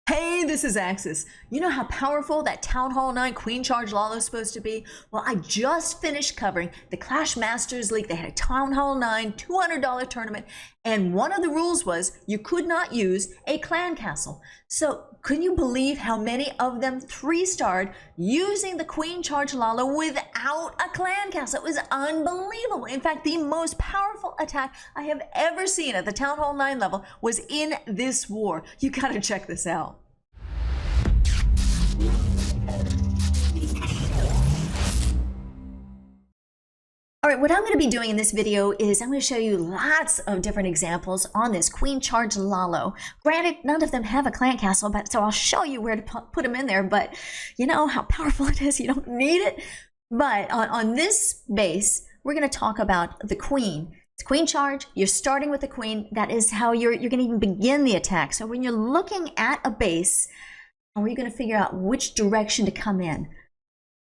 Hey, this is Axis. You know how powerful that Town Hall 9 Queen Charge Lalo is supposed to be? Well, I just finished covering the Clash Masters League. They had a Town Hall 9 $200 tournament, and one of the rules was you could not use a clan castle. So, can you believe how many of them 3-starred using the Queen Charge Lalo without a clan castle? It was unbelievable. In fact, the most powerful attack I have ever seen at the Town Hall 9 level was in this war. You gotta check this out. All right, what I'm going to be doing in this video is I'm going to show you lots of different examples on this Queen Charge Lalo. Granted, none of them have a clan castle, but so I'll show you where to put them in there, but you know how powerful it is, you don't need it. But on this base, we're going to talk about the Queen. It's Queen Charge, you're starting with the Queen, that is how you're going to even begin the attack. So when you're looking at a base, how are you going to figure out which direction to come in?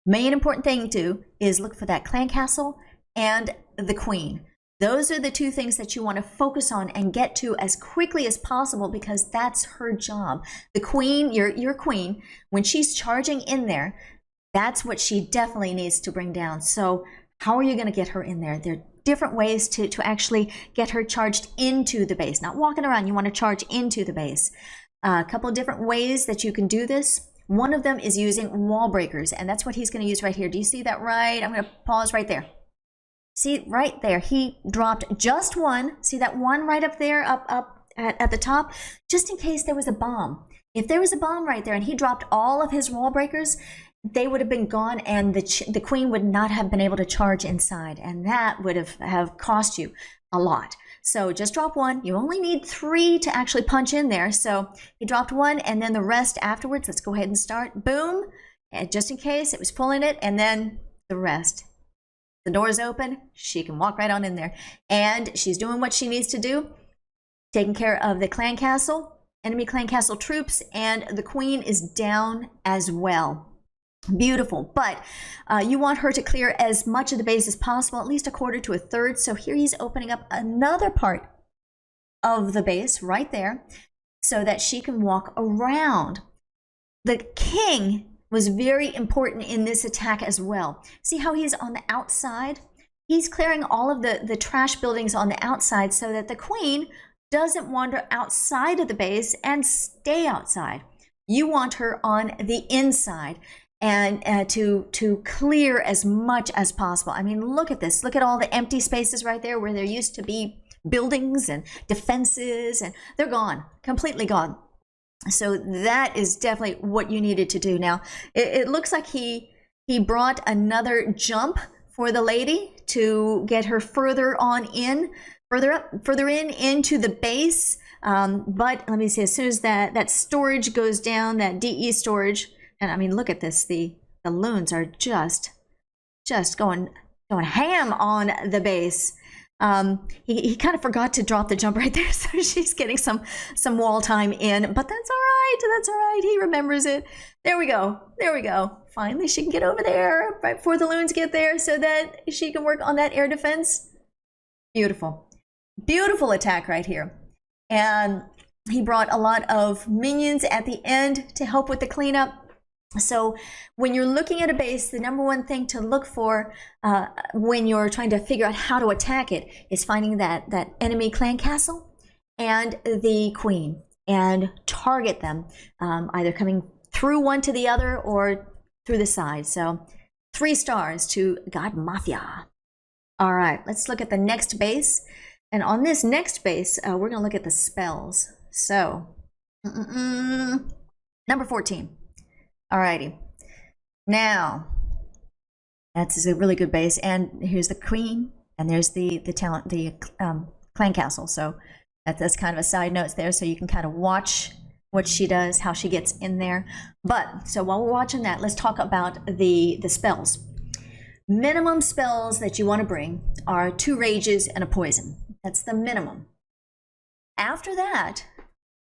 Main important thing to do is look for that clan castle and the Queen. Those are the two things that you want to focus on and get to as quickly as possible, because that's her job. The Queen, your Queen, when she's charging in there, that's what she definitely needs to bring down. So how are you going to get her in there? There are different ways to actually get her charged into the base. Not walking around, you want to charge into the base. A couple of different ways that you can do this. One of them is using wall breakers, and that's what he's going to use right here. Do you see that right? I'm going to pause right there. See right there, he dropped just one. See that one right up there, up at the top? Just in case there was a bomb. If there was a bomb right there and he dropped all of his wall breakers, they would have been gone, and the Queen would not have been able to charge inside, and that would have cost you a lot. So just drop one. You only need 3 to actually punch in there. So he dropped one, and then the rest afterwards. Let's go ahead and start. Boom, and just in case it was pulling it, and then the rest. The door's open, she can walk right on in there. And she's doing what she needs to do, taking care of the clan castle, enemy clan castle troops, and the Queen is down as well. Beautiful, but you want her to clear as much of the base as possible, at least a quarter to a third. So here he's opening up another part of the base right there so that she can walk around. The king was very important in this attack as well. See how he's on the outside? He's clearing all of the trash buildings on the outside so that the Queen doesn't wander outside of the base and stay outside. You want her on the inside and to clear as much as possible. I mean, look at this. Look at all the empty spaces right there where there used to be buildings and defenses, and they're gone, completely gone. So that is definitely what you needed to do. Now, it looks like he brought another jump for the lady to get her further on in, further in into the base. But let me see, as soon as that storage goes down, that DE storage, and I mean, look at this, the loons are just going ham on the base. He kind of forgot to drop the jump right there, so she's getting some wall time in, but that's all right, he remembers it. There we go, finally she can get over there right before the loons get there so that she can work on that air defense. Beautiful attack right here. And he brought a lot of minions at the end to help with the cleanup. So when you're looking at a base, the number one thing to look for when you're trying to figure out how to attack it is finding that enemy clan castle and the Queen, and target them, either coming through one to the other or through the side. So 3 stars to God Mafia. All right, let's look at the next base. And on this next base, we're going to look at the spells. So number 14. Alrighty, now that's a really good base, and here's the Queen, and there's the clan castle. So that's kind of a side note there, so you can kind of watch what she does, how she gets in there. But so while we're watching that, let's talk about the spells. Minimum spells that you want to bring are 2 rages and a poison. That's the minimum. After that,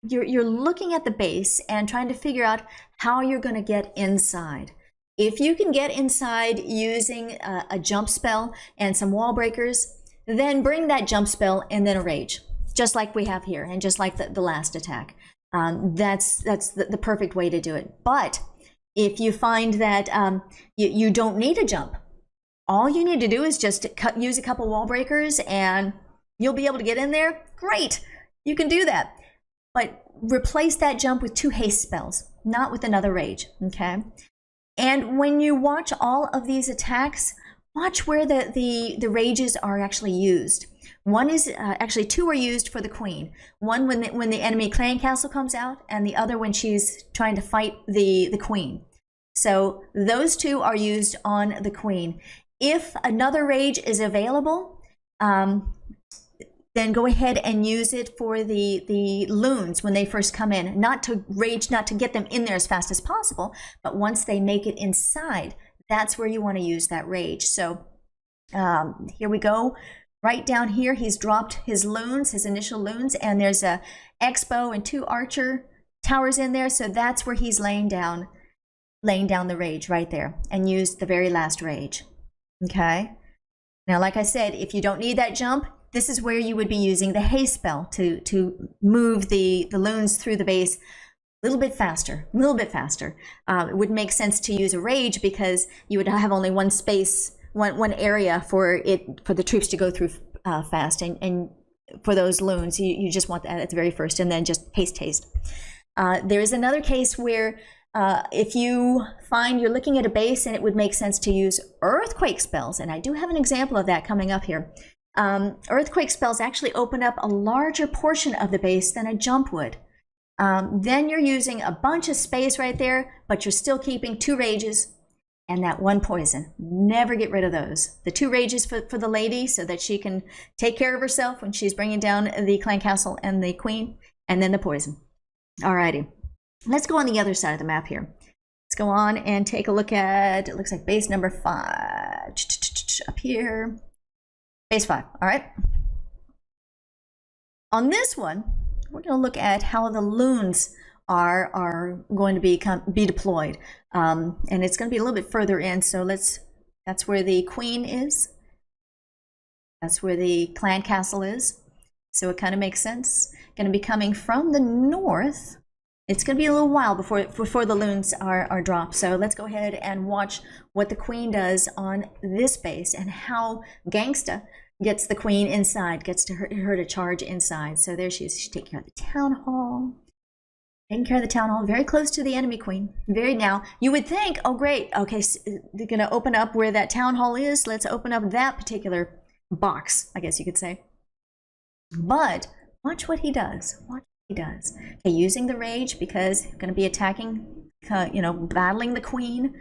you're looking at the base and trying to figure out how you're going to get inside. If you can get inside using a jump spell and some wall breakers, then bring that jump spell and then a rage, just like we have here and just like the last attack. that's the perfect way to do it. But if you find that you don't need a jump, all you need to do is just use a couple wall breakers and you'll be able to get in there. Great, you can do that. But replace that jump with 2 haste spells, not with another rage, okay? And when you watch all of these attacks, watch where the rages are actually used. One is actually 2 are used for the queen. One when the enemy clan castle comes out, and the other when she's trying to fight the queen. So those 2 are used on the queen. If another rage is available, then go ahead and use it for the loons when they first come in. Not to rage, not to get them in there as fast as possible, but once they make it inside, that's where you want to use that rage. So here we go. Right down here, he's dropped his loons, his initial loons, and there's a X-bow and 2 archer towers in there. So that's where he's laying down the rage right there, and used the very last rage. Okay. Now, like I said, if you don't need that jump, this is where you would be using the haste spell to move the loons through the base a little bit faster, It would make sense to use a rage because you would have only one space, one area for the troops to go through fast, and for those loons, you just want that at the very first, and then just haste. There is another case where if you find you're looking at a base and it would make sense to use earthquake spells, and I do have an example of that coming up here. Earthquake spells actually open up a larger portion of the base than a jump would. Then you're using a bunch of space right there, but you're still keeping 2 rages and that 1 poison. Never get rid of those. The 2 rages for the lady so that she can take care of herself when she's bringing down the clan castle and the queen, and then the poison. Alrighty. Let's go on the other side of the map here. Let's go on and take a look at, it looks like base number 5. Up here. Base 5, all right. On this one, we're going to look at how the loons are going to be deployed. And it's going to be a little bit further in, so that's where the queen is. That's where the clan castle is. So it kind of makes sense. Going to be coming from the north. It's going to be a little while before the loons are dropped. So let's go ahead and watch what the queen does on this base and how Gangsta gets the queen inside, gets to her to charge inside. So there she is. She's taking care of the town hall. Taking care of the town hall, very close to the enemy queen. Now, you would think, oh great, okay, so they're going to open up where that town hall is. Let's open up that particular box, I guess you could say. But watch what he does. Watch. He does. Okay, using the rage because he's going to be attacking, battling the queen.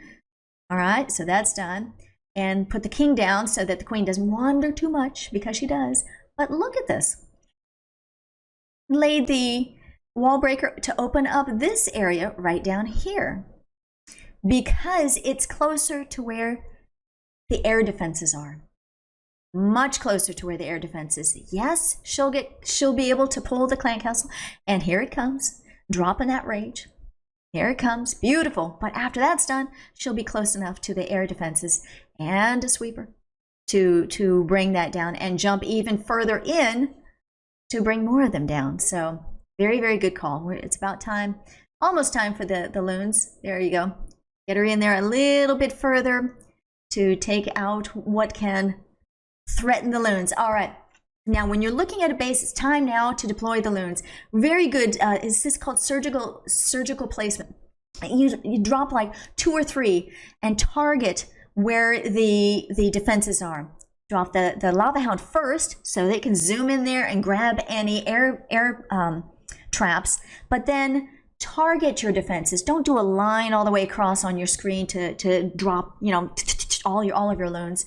All right, so that's done. And put the king down so that the queen doesn't wander too much, because she does. But look at this. Laid the wall breaker to open up this area right down here, because it's closer to where the air defenses are. Much closer to where the air defense is. Yes, she'll be able to pull the clan castle, and here it comes, dropping that rage. Here it comes, beautiful. But after that's done, she'll be close enough to the air defenses and a sweeper to bring that down and jump even further in to bring more of them down. So very, very good call. It's about time, almost time for the loons. There you go. Get her in there a little bit further to take out what can threaten the loons. All right. Now, when you're looking at a base, it's time now to deploy the loons. Very good. Is this called surgical placement? You drop like 2 or 3 and target where the defenses are. Drop the lava hound first so they can zoom in there and grab any air traps, but then target your defenses. Don't do a line all the way across on your screen to drop, all of your loons.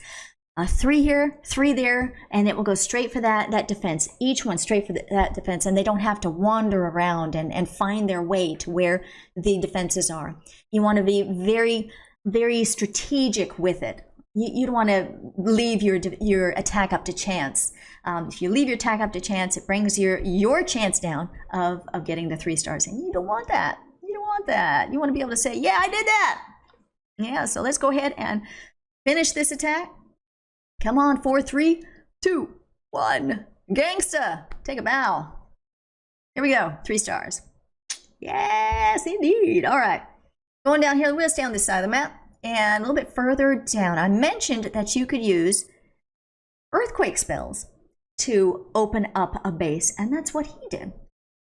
3 here, 3 there, and it will go straight for that defense. Each one straight for that defense, and they don't have to wander around and find their way to where the defenses are. You want to be very, very strategic with it. You don't want to leave your attack up to chance. If you leave your attack up to chance, it brings your chance down of getting the 3 stars, and you don't want that. You don't want that. You want to be able to say, yeah, I did that. Yeah, so let's go ahead and finish this attack. Come on, 4, 3, 2, 1. Gangsta, take a bow. Here we go, 3 stars. Yes, indeed. All right. Going down here, we're going to stay on this side of the map. And a little bit further down, I mentioned that you could use earthquake spells to open up a base. And that's what he did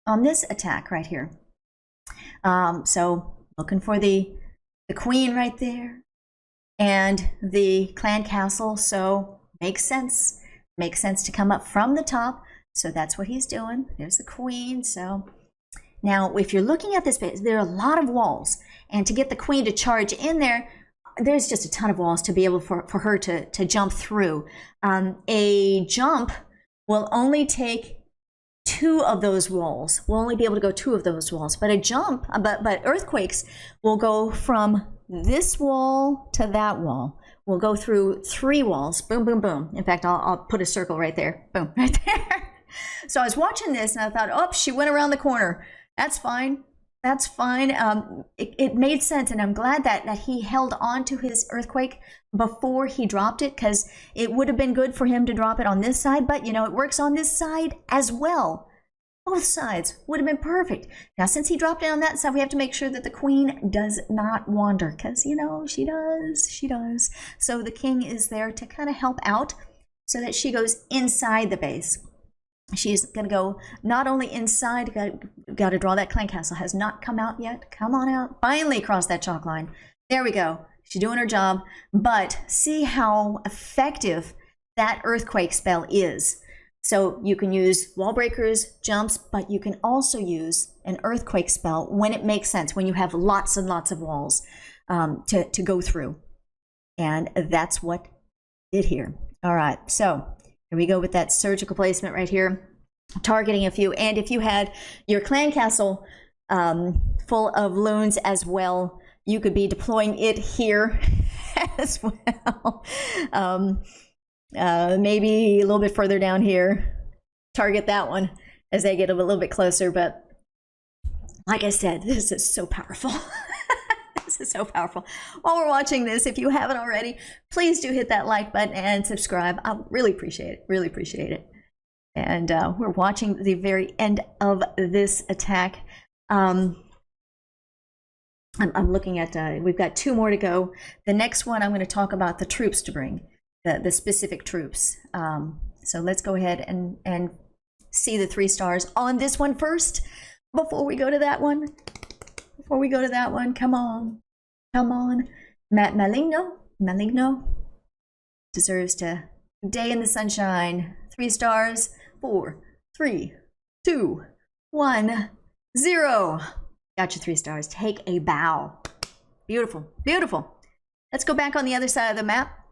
on this attack right here. So looking for the queen right there and the clan castle. So makes sense to come up from the top. So that's what he's doing. There's the queen. So now if you're looking at this base, there are a lot of walls, and to get the queen to charge in there, there's just a ton of walls to be able for her to jump through. A jump will only take 2 of those walls. We'll only be able to go 2 of those walls, but a jump, but earthquakes will go from this wall to that wall. We'll go through 3 walls. Boom, boom, boom. In fact, I'll put a circle right there. Boom, right there. So I was watching this and I thought, oh, she went around the corner. That's fine. That's fine. It made sense, and I'm glad that he held on to his earthquake before he dropped it, because it would have been good for him to drop it on this side, but you know, it works on this side as well. Both sides would have been perfect. Now, since he dropped it on that side, we have to make sure that the queen does not wander, because, you know, she does. So the king is there to kind of help out so that she goes inside the base. She's going to go not only inside, got to draw that clan castle. Has not come out yet. Come on out. Finally crossed that chalk line. There we go. She's doing her job. But see how effective that earthquake spell is. So you can use wall breakers, jumps, but you can also use an earthquake spell when it makes sense, when you have lots and lots of walls to go through. And that's what I did here. All right. So here we go with that surgical placement right here, targeting a few. And if you had your clan castle full of loons as well, you could be deploying it here as well. Maybe a little bit further down here, target that one as they get a little bit closer. But like I said, this is so powerful. This is so powerful. While we're watching this, if you haven't already, please do hit that like button and subscribe. I really appreciate it. Really appreciate it. And we're watching the very end of this attack. I'm looking at, we've got 2 more to go. The next one, I'm going to talk about the troops to bring, the specific troops. So let's go ahead and see the 3 stars on this one first, before we go to that one. Before we go to that one, come on. Come on. Maligno deserves to day in the sunshine. 3 stars. 4, 3, 2, 1, 0. Got your 3 stars. Take a bow. Beautiful. Beautiful. Let's go back on the other side of the map.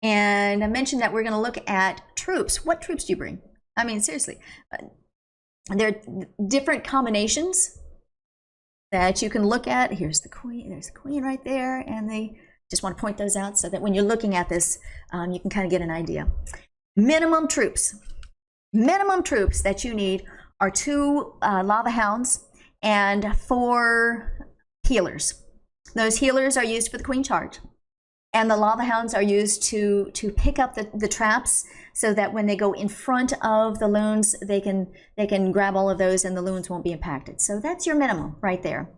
And I mentioned that we're going to look at troops. What troops do you bring? I mean, seriously. There are different combinations that you can look at. Here's the queen. There's the queen right there. And they just want to point those out so that when you're looking at this, you can kind of get an idea. Minimum troops. Minimum troops that you need are 2 lava hounds and 4 healers. Those healers are used for the queen charge. And the lava hounds are used to pick up the traps so that when they go in front of the loons, they can grab all of those and the loons won't be impacted. So that's your minimum right there.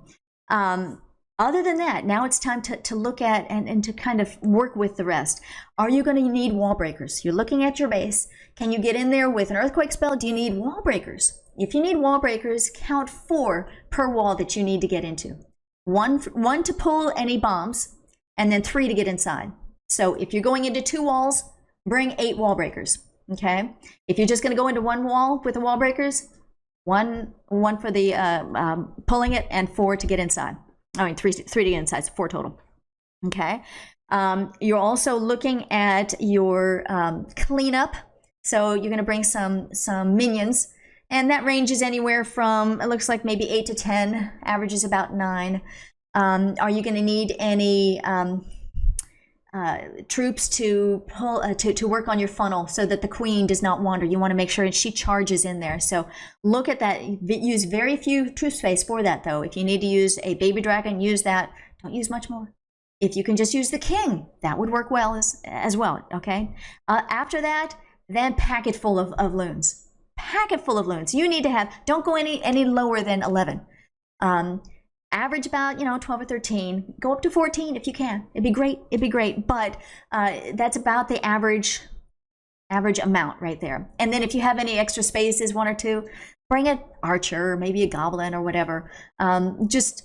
Other than that, now it's time to look at and to kind of work with the rest. Are you going to need wall breakers? You're looking at your base. Can you get in there with an earthquake spell? Do you need wall breakers? If you need wall breakers, count 4 per wall that you need to get into. One to pull any bombs, and then 3 to get inside. So if you're going into 2 walls, bring 8 wall breakers, okay? If you're just gonna go into 1 wall with the wall breakers, one for the pulling it and 4 to get inside. I mean, 3 to get inside, so 4 total, okay? You're also looking at your cleanup. So you're gonna bring some minions, and that ranges anywhere from, it looks like maybe 8 to 10, averages about 9. Are you going to need any troops to pull to work on your funnel so that the queen does not wander? You want to make sure she charges in there. So look at that. Use very few troop space for that, though. If you need to use a baby dragon, use that. Don't use much more. If you can just use the king, that would work well as well. Okay. After that, then pack it full of loons. Pack it full of loons. You need to have. Don't go any lower than 11. Average about, 12 or 13. Go up to 14 if you can. It'd be great. It'd be great. But that's about the average amount right there. And then if you have any extra spaces, 1 or 2, bring an archer, or maybe a goblin or whatever. Just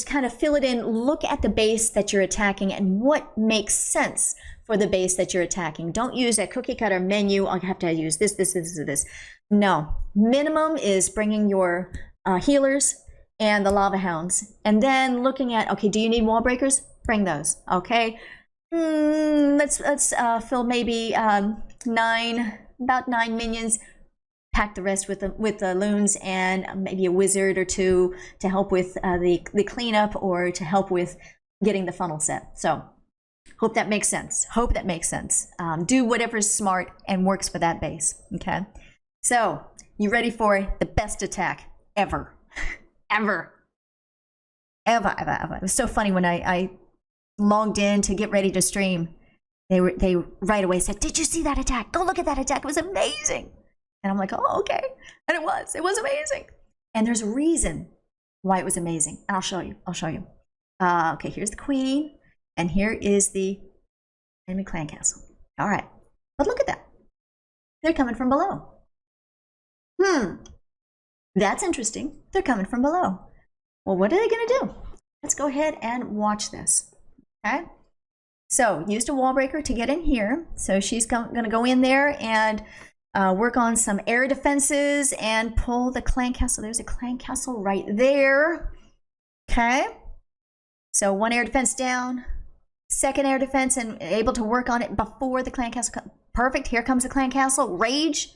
kind of fill it in. Look at the base that you're attacking and what makes sense for the base that you're attacking. Don't use a cookie cutter menu. I have to use this. No. Minimum is bringing your healers and the lava hounds, and then looking at, okay, do you need wall breakers? Bring those. Okay, let's fill maybe about 9 minions. Pack the rest with the loons and maybe a wizard or 2 to help with the cleanup or to help with getting the funnel set. So hope that makes sense. Do whatever's smart and works for that base. Okay, so you ready for the best attack ever? Ever. It was so funny when I logged in to get ready to stream. They right away said, "Did you see that attack? Go look at that attack. It was amazing." And I'm like, "Oh, okay." And it was amazing. And there's a reason why it was amazing. And I'll show you. Okay, here's the queen, and here is the enemy clan castle. All right, but look at that. They're coming from below. That's interesting. They're coming from below. Well, what are they going to do? Let's go ahead and watch this. Okay. So used a wall breaker to get in here. So she's going to go in there and work on some air defenses and pull the clan castle. There's a clan castle right there. Okay. So 1 air defense down, 2nd air defense, and able to work on it before the clan castle. Perfect. Here comes the clan castle. Rage.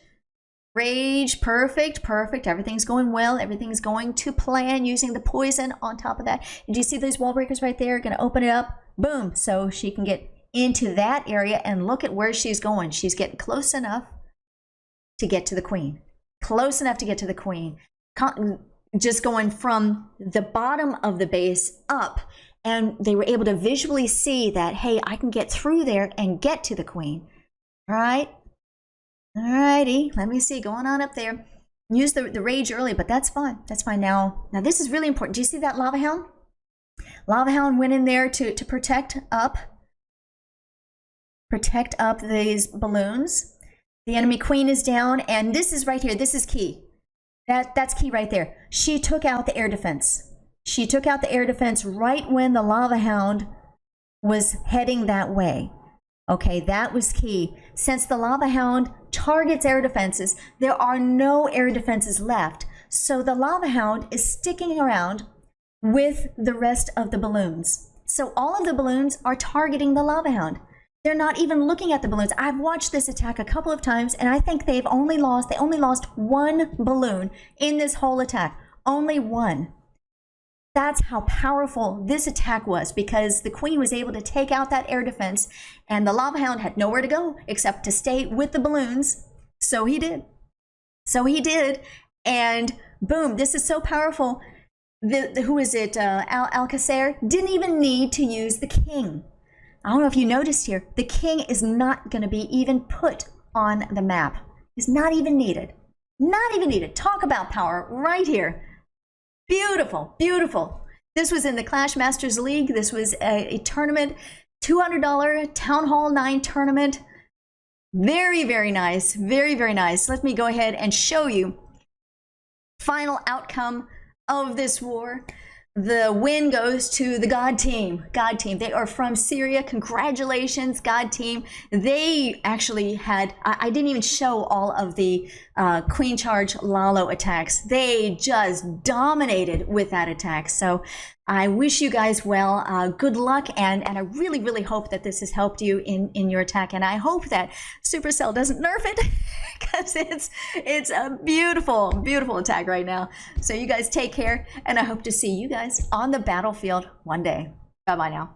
Perfect. Everything's going well. Everything's going to plan using the poison on top of that. And do you see those wall breakers right there? Going to open it up. Boom. So she can get into that area, and look at where she's going. She's getting close enough to get to the queen. Just going from the bottom of the base up, and they were able to visually see that, hey, I can get through there and get to the queen. All right. Alrighty, let me see, going on up there. Use the rage early, but that's fine. Now this is really important. Do you see that lava hound? Lava hound went in there to protect up these balloons. The enemy queen is down, and this is right here. This is key. That's key right there. She took out the air defense. Right when the lava hound was heading that way. Okay, that was key. Since the lava hound targets air defenses, there are no air defenses left. So the lava hound is sticking around with the rest of the balloons. So all of the balloons are targeting the lava hound. They're not even looking at the balloons. I've watched this attack a couple of times, and I think they only lost 1 balloon in this whole attack. Only 1. That's how powerful this attack was, because the queen was able to take out that air defense, and the lava hound had nowhere to go except to stay with the balloons. So he did. And boom, this is so powerful. Who is it? Alcacer didn't even need to use the king. I don't know if you noticed here, the king is not going to be even put on the map. He's not even needed. Talk about power right here. Beautiful. This was in the Clash Masters League. This was a tournament, $200 Town Hall 9 tournament. Very, very nice. Very nice. Let me go ahead and show you final outcome of this war. The win goes to the God Team. They are from Syria. Congratulations, God Team. They actually had, I didn't even show all of the Queen Charge Lalo attacks. They just dominated with that attack. So I wish you guys well. Good luck, and I really hope that this has helped you in your attack. And I hope that Supercell doesn't nerf it, because it's a beautiful attack right now. So you guys take care, and I hope to see you guys on the battlefield one day. Bye-bye now.